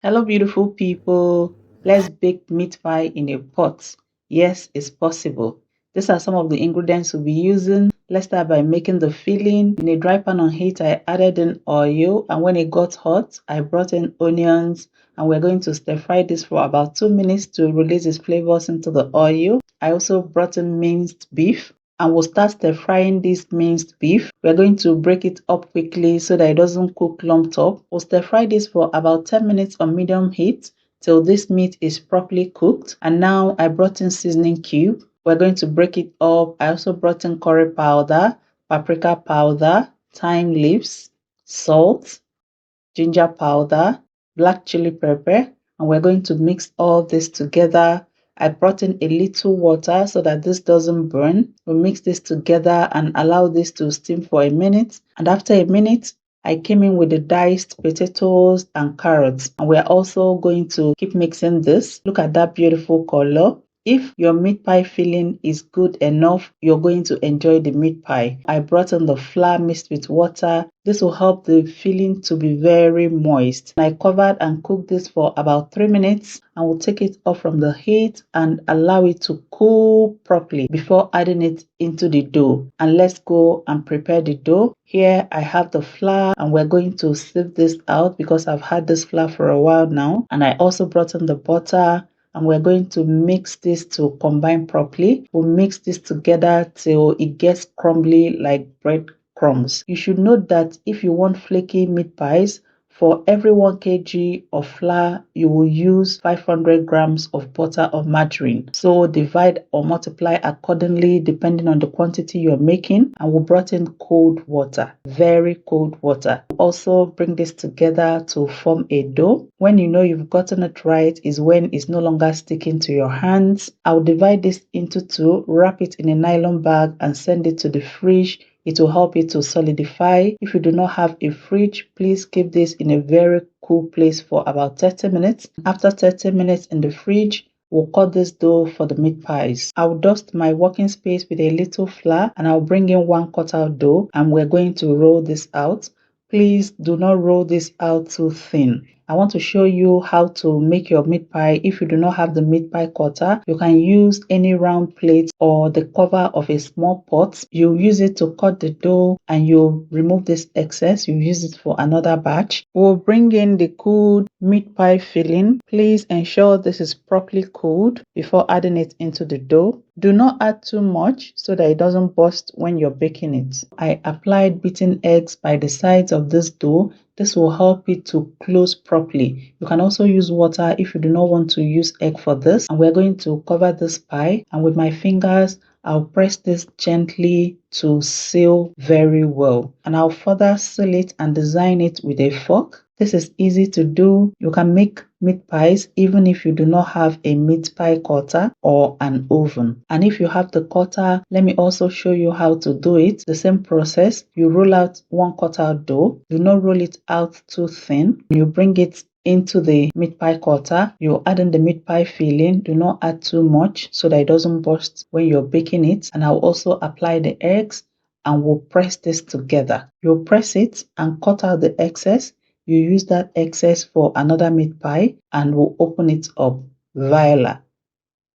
Hello, beautiful people. Let's bake meat pie in a pot. Yes, it's possible. These are some of the ingredients we'll be using. Let's start by making the filling. In a dry pan on heat, I added in oil, and when it got hot, I brought in onions, and we're going to stir fry this for about 2 minutes to release its flavors into the oil. I also brought in minced beef, and we'll start stir frying this minced beef. We're going to break it up quickly so that it doesn't cook lumped up. We'll stir fry this for about 10 minutes on medium heat till this meat is properly cooked. And now I brought in seasoning cube. We're going to break it up. I also brought in curry powder, paprika powder, thyme leaves, salt, ginger powder, black chili pepper, and we're going to mix all this together. I brought in a little water so that this doesn't burn. We'll mix this together and allow this to steam for a minute. And after a minute, I came in with the diced potatoes and carrots. And we're also going to keep mixing this. Look at that beautiful color. If your meat pie filling is good enough, you're going to enjoy the meat pie. I brought in the flour mixed with water. This will help the filling to be very moist. I covered and cooked this for about 3 minutes and will take it off from the heat and allow it to cool properly before adding it into the dough. And let's go and prepare the dough. Here I have the flour and we're going to sieve this out because I've had this flour for a while now. And I also brought in the butter. And we're going to mix this to combine properly. We'll mix this together till it gets crumbly like bread crumbs. You should note that if you want flaky meat pies, for every 1 kg of flour, you will use 500 grams of butter or margarine. So divide or multiply accordingly depending on the quantity you're making. And we brought in cold water, very cold water. Also bring this together to form a dough. When you know you've gotten it right is when it's no longer sticking to your hands. I'll divide this into two, wrap it in a nylon bag and send it to the fridge. It will help it to solidify. If you do not have a fridge, please keep this in a very cool place for about 30 minutes. After 30 minutes in the fridge, we'll cut this dough for the meat pies. I'll dust my working space with a little flour and I'll bring in 1 cutout dough and we're going to roll this out. Please do not roll this out too thin. I want to show you how to make your meat pie. If you do not have the meat pie cutter, you can use any round plate or the cover of a small pot. You use it to cut the dough and you remove this excess. You use it for another batch. We'll bring in the cooled meat pie filling. Please ensure this is properly cooled before adding it into the dough. Do not add too much so that it doesn't burst when you're baking it. I applied beaten eggs by the sides of this dough. This will help it to close properly. You can also use water if you do not want to use egg for this. And we're going to cover this pie. And with my fingers, I'll press this gently to seal very well. And I'll further seal it and design it with a fork. This is easy to do. You can make meat pies even if you do not have a meat pie cutter or an oven. And if you have the cutter, let me also show you how to do it. The same process. You roll out 1 cutout dough. Do not roll it out too thin. You bring it into the meat pie cutter. You add in the meat pie filling. Do not add too much so that it doesn't burst when you're baking it. And I'll also apply the eggs and we'll press this together. You'll press it and cut out the excess. You use that excess for another meat pie and we'll open it up. Voila.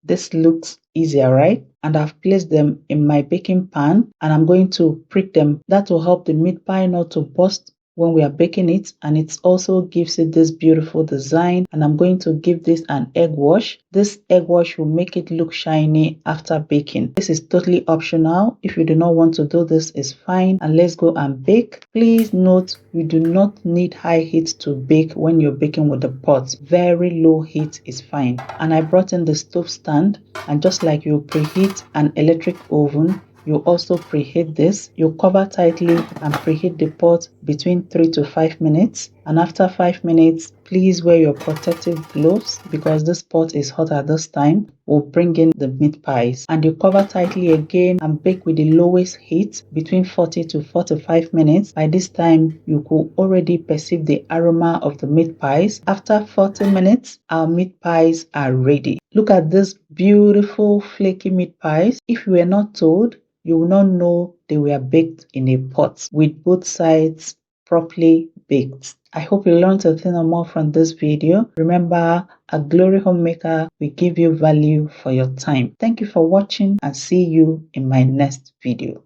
This looks easier, right? And I've placed them in my baking pan and I'm going to prick them. That will help the meat pie not to burst when we are baking it, and it also gives it this beautiful design. And I'm going to give this an egg wash. This egg wash will make it look shiny after baking. This is totally optional. If you do not want to do this, it's fine. And let's go and bake. Please note, you do not need high heat to bake when you're baking with the pot. Very low heat is fine. And I brought in the stove stand, and just like you preheat an electric oven, you also preheat this. You cover tightly and preheat the pot between 3 to 5 minutes. And after 5 minutes, please wear your protective gloves because this pot is hot at this time. We'll bring in the meat pies. And you cover tightly again and bake with the lowest heat between 40 to 45 minutes. By this time, you could already perceive the aroma of the meat pies. After 40 minutes, our meat pies are ready. Look at this beautiful flaky meat pies. If you were not told, you will not know they were baked in a pot with both sides properly baked. I hope you learned a thing or more from this video. Remember, a Glory Homemaker will give you value for your time. Thank you for watching and see you in my next video.